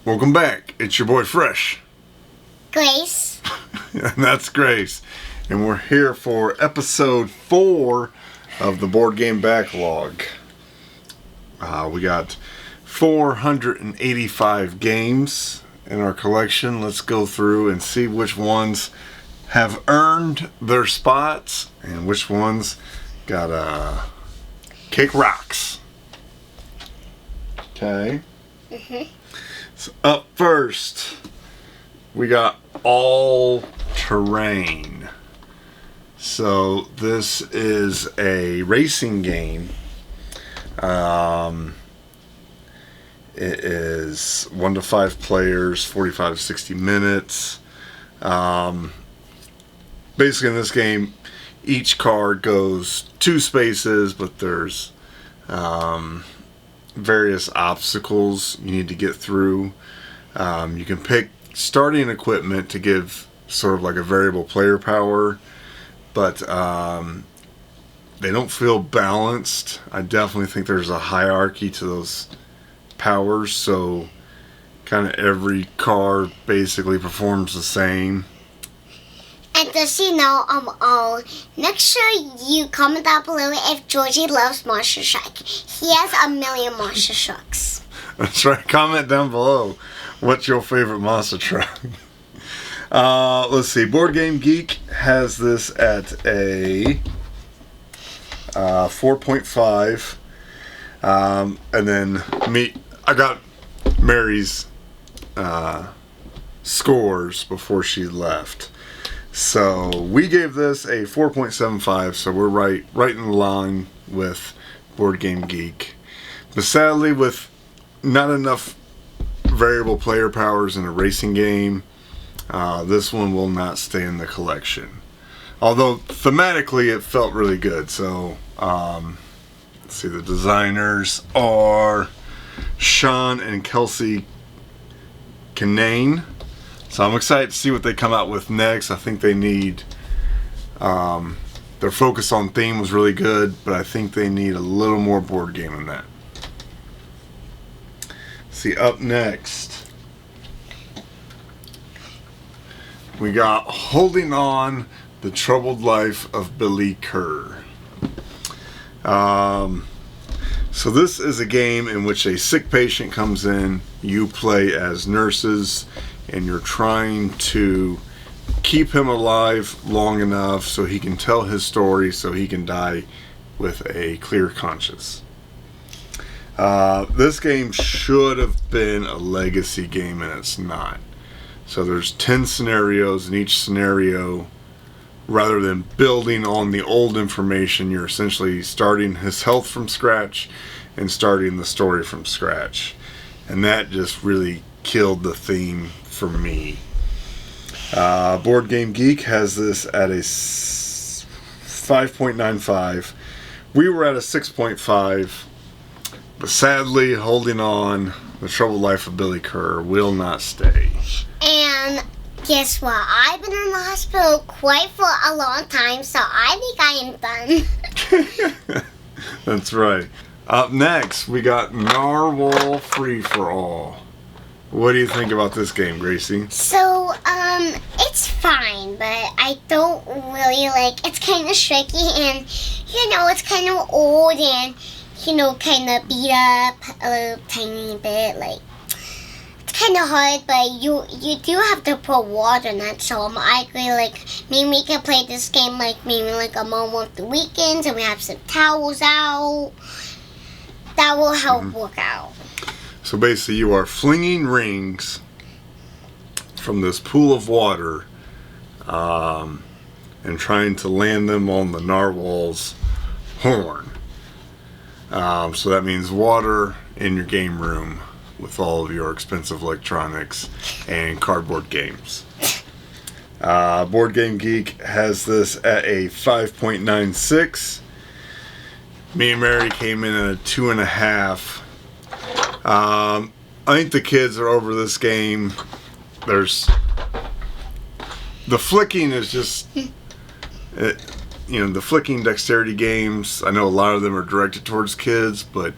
Welcome back. It's your boy Fresh. Grace. And that's Grace. And we're here for episode 4 of the board game Backlog. We got 485 games in our collection. Let's go through and see which ones have earned their spots and which ones got kick rocks. Okay. So up first, we got All Terrain. So this is a racing game. It is 1 to 5 players, 45 to 60 minutes. Basically in this game, each card goes 2 spaces, but there's various obstacles you need to get through. You can pick starting equipment to give sort of like a variable player power, but they don't feel balanced. I definitely think there's a hierarchy to those powers, so kind of every card basically performs the same. And just make sure you comment down below if Georgie loves Monster Truck. He has a million Monster Trucks. That's right. Comment down below what's your favorite monster truck. Let's see. Board Game Geek has this at a 4.5. And then I got Mary's scores before she left. So we gave this a 4.75, so we're right in line with Board Game Geek. But sadly, with not enough variable player powers in a racing game, this one will not stay in the collection. Although thematically it felt really good. So let's see, the designers are Sean and Kelsey Kinane. So I'm excited to see what they come out with next. I think they need, their focus on theme was really good, but I think they need a little more board game than that. See, up next, we got Holding On, The Troubled Life of Billy Kerr. So this is a game in which a sick patient comes in, you play as nurses, and you're trying to keep him alive long enough so he can tell his story so he can die with a clear conscience. This game should have been a legacy game, and it's not. So there's 10 scenarios, and each scenario, rather than building on the old information, you're essentially starting his health from scratch and starting the story from scratch. And that just really killed the theme for me. Board Game Geek has this at a 5.95. We were at a 6.5, but sadly, Holding On, The Troubled Life of Billy Kerr will not stay. And guess what? I've been in the hospital quite for a long time, so I think I am done. That's right. Up next, we got Narwhal Free for All. What do you think about this game, Gracie? So, it's fine, but I don't really it's kind of tricky, and, it's kind of old, and, kind of beat up a little tiny bit, it's kind of hard, but you do have to put water in it, so I agree, maybe we can play this game, maybe a moment of the weekends, and we have some towels out. That will help work out. So basically you are flinging rings from this pool of water and trying to land them on the narwhal's horn. So that means water in your game room with all of your expensive electronics and cardboard games. Board Game Geek has this at a 5.96. Me and Mary came in at a 2.5. I think the kids are over this game. The flicking is just, the flicking dexterity games, I know a lot of them are directed towards kids, but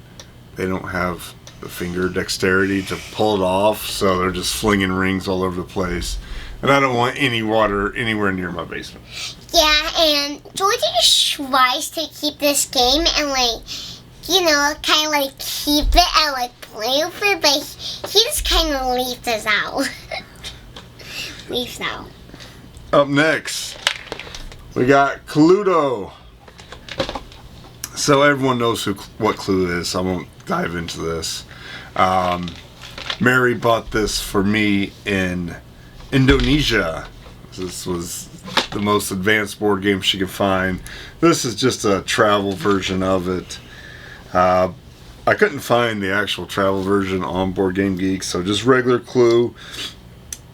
they don't have the finger dexterity to pull it off, so they're just flinging rings all over the place. And I don't want any water anywhere near my basement. Yeah, and Jordan tries to keep this game and, like, you know, kind of, like, keep it and, like, play with it, but he just kind of leaves us out. Leaves out. Up next, we got Cluedo. So everyone knows what Clue is, so I won't dive into this. Mary bought this for me in Indonesia. This was the most advanced board game she could find. This is just a travel version of it. I couldn't find the actual travel version on Board Game Geek, so just regular Clue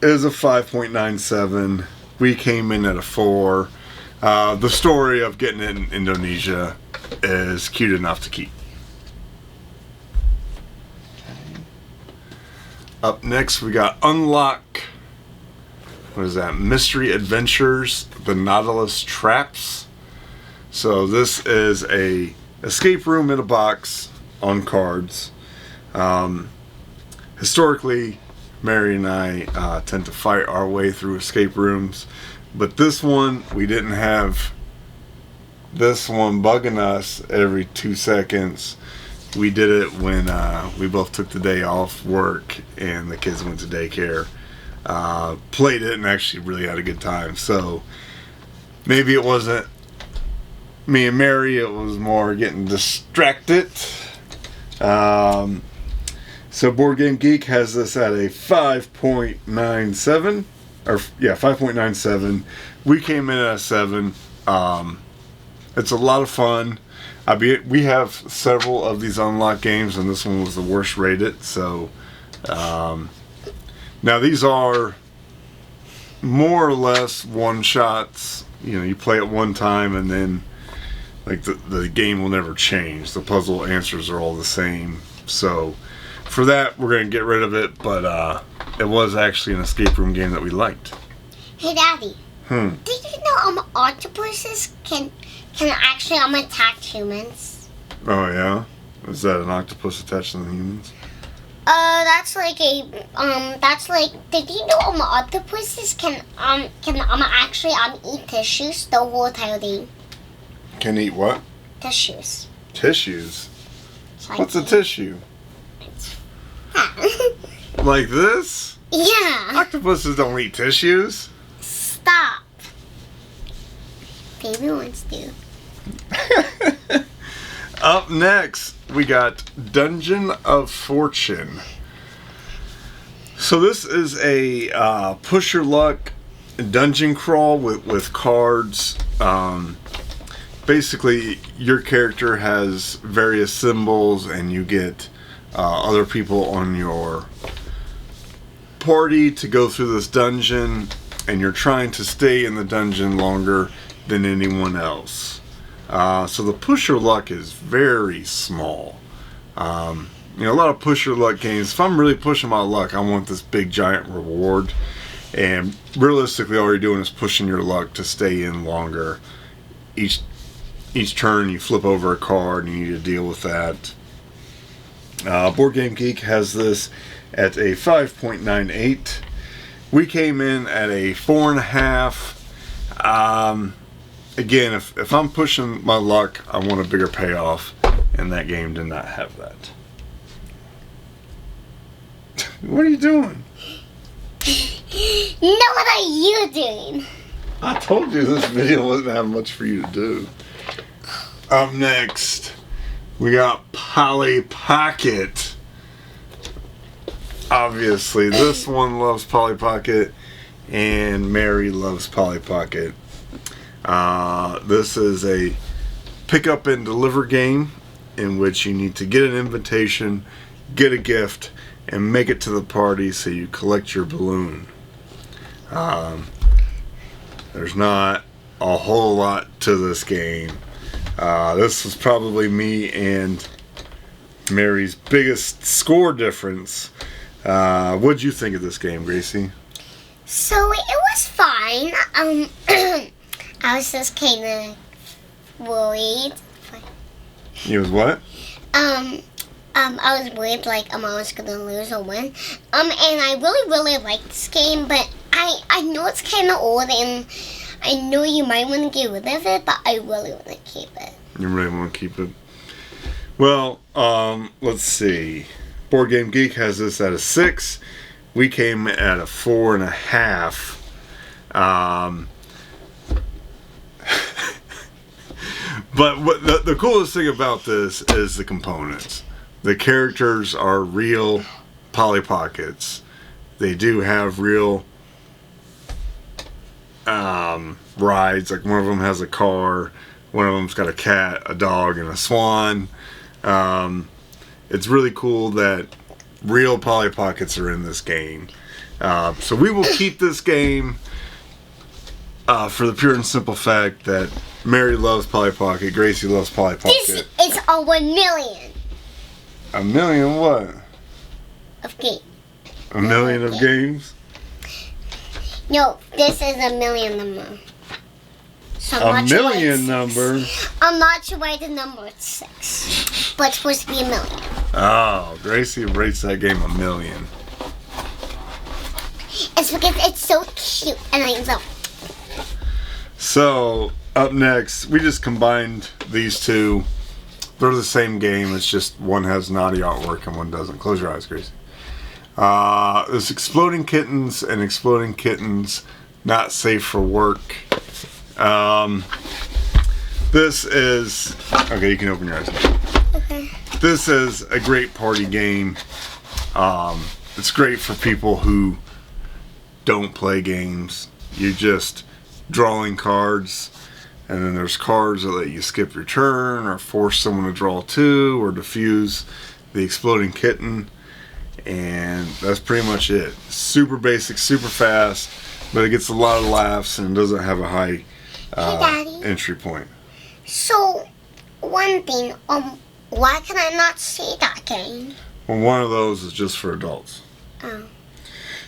is a 5.97. We came in at a 4. The story of getting it in Indonesia is cute enough to keep. Up next, we got Unlock. What is that? Mystery Adventures, The Nautilus Traps. So this is a escape room in a box on cards. Historically, Mary and I tend to fight our way through escape rooms, but this one, we didn't have this one bugging us every 2 seconds. We did it when we both took the day off work and the kids went to daycare. Played it and actually really had a good time. So maybe it wasn't me and Mary, it was more getting distracted. So Board Game Geek has this at a 5.97. 5.97. We came in at a 7. It's a lot of fun. We have several of these Unlock games, and this one was the worst rated. So now these are more or less one shots. You know, you play it one time, and then like the game will never change. The puzzle answers are all the same. So for that, we're gonna get rid of it. But it was actually an escape room game that we liked. Hey, Daddy. Did you know octopuses can actually attack humans? Oh yeah, is that an octopus attached to the humans? That's like did you know octopuses can actually eat tissues the whole entire day? Can eat what? Tissues. Tissues? So What's a tissue? Like this? Yeah. Octopuses don't eat tissues. Stop. Baby ones do. Up next, we got Dungeon of Fortune. So this is a push your luck dungeon crawl with cards. Basically, your character has various symbols, and you get other people on your party to go through this dungeon, and you're trying to stay in the dungeon longer than anyone else. So the push your luck is very small. You know, a lot of push your luck games, if I'm really pushing my luck, I want this big giant reward. And realistically, all you're doing is pushing your luck to stay in longer. Each turn you flip over a card and you need to deal with that. Board Game Geek has this at a 5.98. We came in at a 4.5. Again, if I'm pushing my luck, I want a bigger payoff, and that game did not have that. What are you doing? No, what are you doing? I told you this video wasn't having much for you to do. Up next, we got Polly Pocket. Obviously, this one loves Polly Pocket, and Mary loves Polly Pocket. This is a pick up and deliver game in which you need to get an invitation, get a gift, and make it to the party so you collect your balloon. There's not a whole lot to this game. This was probably me and Mary's biggest score difference. What'd you think of this game, Gracie? So it was fine. I was just kind of worried. You was what? I I was worried like I was gonna lose or win. And I really like this game, but I know it's kind of old, and I know you might want to get rid of it, but I really want to keep it. You really want to keep it? Well, let's see. Board Game Geek has this at a 6. We came at a 4.5. But what the coolest thing about this is the components. The characters are real Polly Pockets. They do have real rides. Like one of them has a car. One of them's got a cat, a dog, and a swan. It's really cool that real Polly Pockets are in this game. So we will keep this game for the pure and simple fact that Mary loves Polly Pocket, Gracie loves Polly Pocket. This is a 1 million. A million what? Of games. A million of games? No, this is a million number. So A million number? I'm not sure why the number is 6, but it's supposed to be a million. Oh, Gracie rates that game a million. It's because it's so cute, and I love it. So, up next, we just combined these two. They're the same game, it's just one has naughty artwork and one doesn't. Close your eyes, Gracie. There's Exploding Kittens and Exploding Kittens Not Safe for Work. This is... Okay, you can open your eyes. Okay. This is a great party game. It's great for people who don't play games. You just drawing cards, and then there's cards that let you skip your turn or force someone to draw 2 or defuse the exploding kitten, and that's pretty much it. Super basic, super fast, but it gets a lot of laughs and doesn't have a high entry point. So, one thing, why can I not see that game? Well, one of those is just for adults. Oh.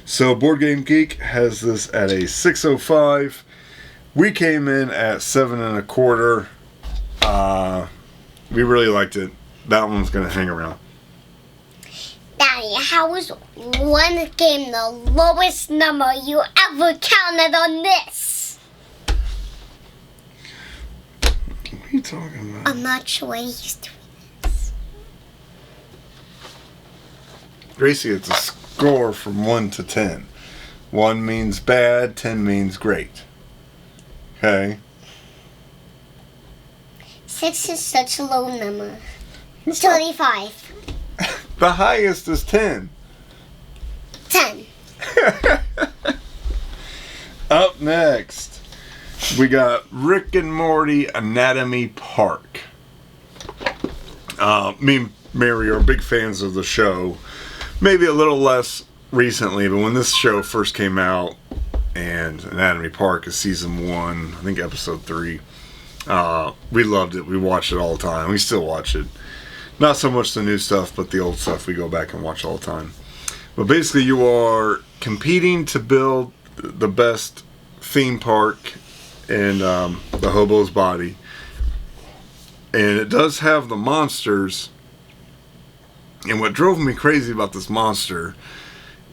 So Board Game Geek has this at a 6.05. We came in at 7.25. We really liked it. That one's gonna hang around. Daddy, how is one game the lowest number you ever counted on this? What are you talking about? I'm not sure what he's doing this. Gracie, it's a score from 1 to 10. 1 means bad, 10 means great. Okay? 6 is such a low number. 25. The highest is 10. 10. Up next, we got Rick and Morty Anatomy Park. Me and Mary are big fans of the show. Maybe a little less recently, but when this show first came out, and Anatomy Park is season 1, I think episode 3, we loved it. We watched it all the time. We still watch it. Not so much the new stuff, but the old stuff we go back and watch all the time. But basically you are competing to build the best theme park in the hobo's body. And it does have the monsters. And what drove me crazy about this monster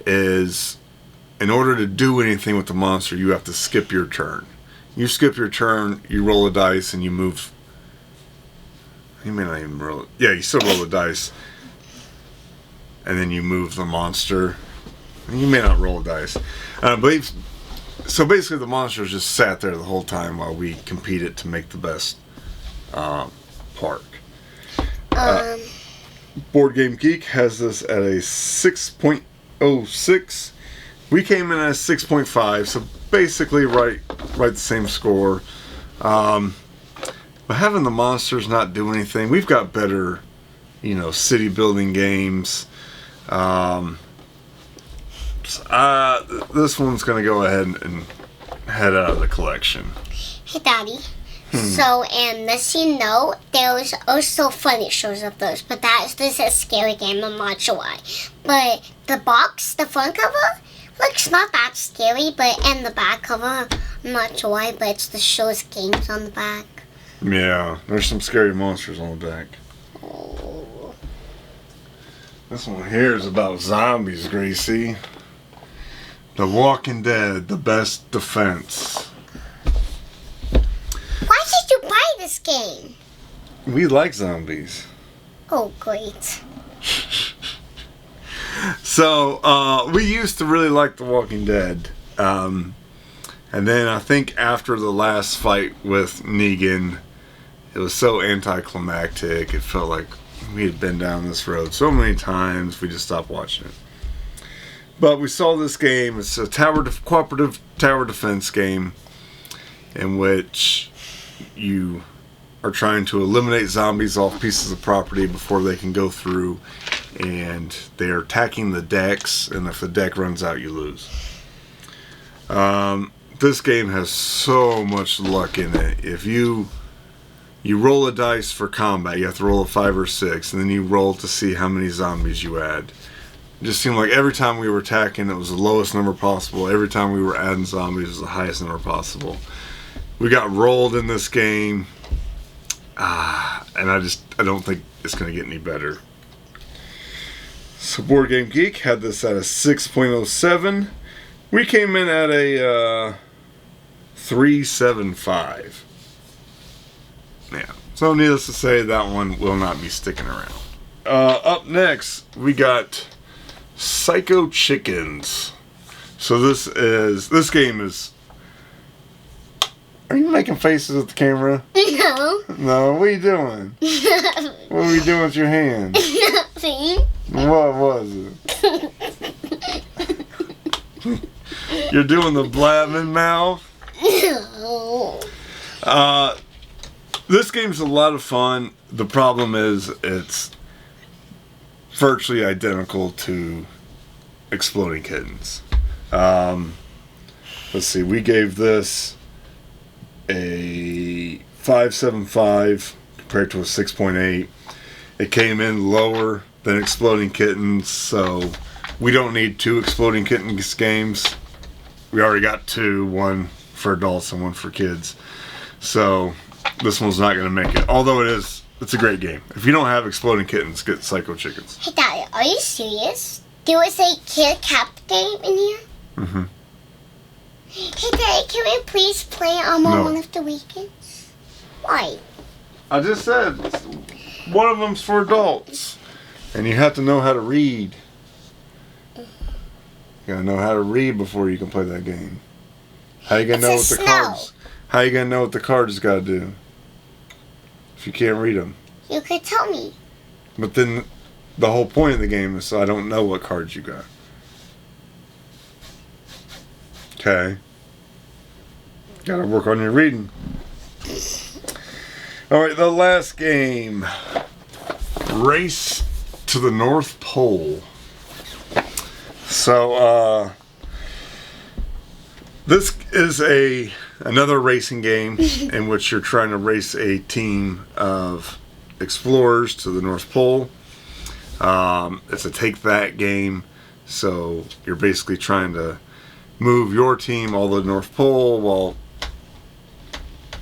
is in order to do anything with the monster, you have to skip your turn. You skip your turn, you roll a dice, and you move. You may not even roll it. Yeah, you still roll the dice. And then you move the monster. You may not roll a dice. So basically the monsters just sat there the whole time while we competed to make the best park. Board Game Geek has this at a 6.06. We came in at a 6.5, so basically right the same score. But having the monsters not do anything, we've got better, city building games. This one's going to go ahead and head out of the collection. Hey, Daddy. So, and as you know, there's also funny shows of those, but this is a scary game, I'm not sure why. But the box, the front cover, looks not that scary, but and the back cover, I'm not sure why, but it's the show's games on the back. Yeah, there's some scary monsters on the back. Oh. This one here is about zombies, Gracie. The Walking Dead, the best defense. Why did you buy this game? We like zombies. Oh, great. So, we used to really like The Walking Dead. And then I think after the last fight with Negan, it was so anticlimactic. It felt like we had been down this road so many times, we just stopped watching it. But we saw this game. It's a cooperative tower defense game in which you are trying to eliminate zombies off pieces of property before they can go through, and they're attacking the decks, and if the deck runs out, you lose. This game has so much luck in it. If you roll a dice for combat, you have to roll a 5 or 6, and then you roll to see how many zombies you add. It just seemed like every time we were attacking, it was the lowest number possible. Every time we were adding zombies, it was the highest number possible. We got rolled in this game, and I don't think it's going to get any better. So Board Game Geek had this at a 6.07. We came in at a 3.75. Yeah. So needless to say, that one will not be sticking around. Up next, we got Psycho Chickens. So this game is. Are you making faces at the camera? No. No, what are you doing? What were you doing with your hand? Nothing. What was it? You're doing the blabbing mouth? No. This game's a lot of fun. The problem is it's virtually identical to Exploding Kittens. Let's see, we gave this a 5.75 compared to a 6.8. It came in lower than Exploding Kittens, so we don't need 2 Exploding Kittens games. We already got 2, one for adults and one for kids. So this one's not going to make it. Although it's a great game. If you don't have Exploding Kittens, get Psycho Chickens. Hey, Daddy, are you serious? There was a kid cap game in here? Mm-hmm. Hey, Daddy, can we please play on one of the weekends? Why? I just said one of them's for adults. And you have to know how to read. You gotta know how to read before you can play that game. How you gonna know what the cards? How you gonna know what the cards gotta do if you can't read them? You could tell me. But then the whole point of the game is so I don't know what cards you got. Okay. Gotta work on your reading. Alright, the last game. Race to the North Pole. So, this is another racing game in which you're trying to race a team of explorers to the North Pole. It's a take that game, so you're basically trying to move your team all the North Pole while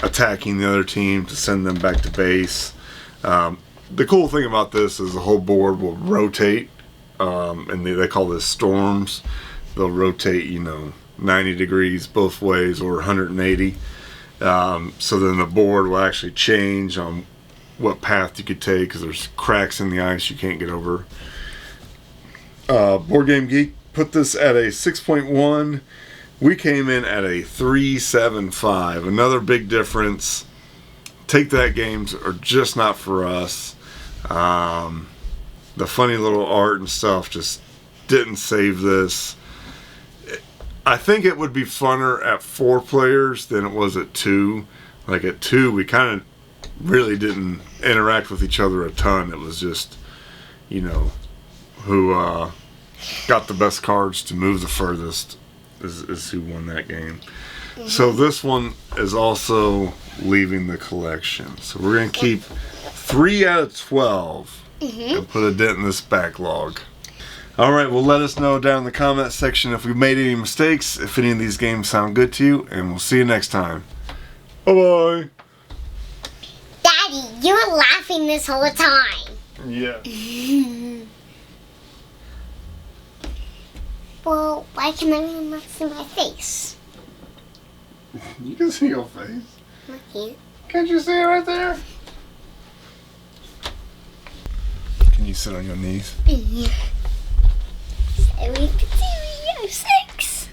attacking the other team to send them back to base. The cool thing about this is the whole board will rotate, and they call this storms. They'll rotate, 90 degrees both ways or 180. So then the board will actually change on what path you could take because there's cracks in the ice you can't get over. Board Game Geek put this at a 6.1. We came in at a 3.75. Another big difference. Take that games are just not for us. The funny little art and stuff just didn't save this. I think it would be funner at 4 players than it was at 2. Like at 2, we kind of really didn't interact with each other a ton. It was just, who got the best cards to move the furthest is who won that game. Mm-hmm. So this one is also leaving the collection. So we're going to keep 3 out of 12 and put a dent in this backlog. Alright, well let us know down in the comment section if we made any mistakes, if any of these games sound good to you, and we'll see you next time. Bye-bye. Daddy, you were laughing this whole time. Yeah. Well, why can everyone not see my face? You can see your face. I can't. Can't you see it right there? Can you sit on your knees? Yeah. 6.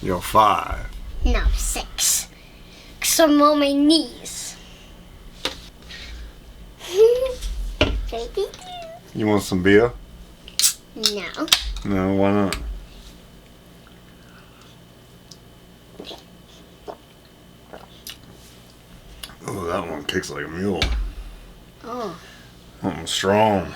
You're 5. No, 6. Because I'm on my knees. You want some beer? No. No, why not? Oh, that one kicks like a mule. Oh. Strong.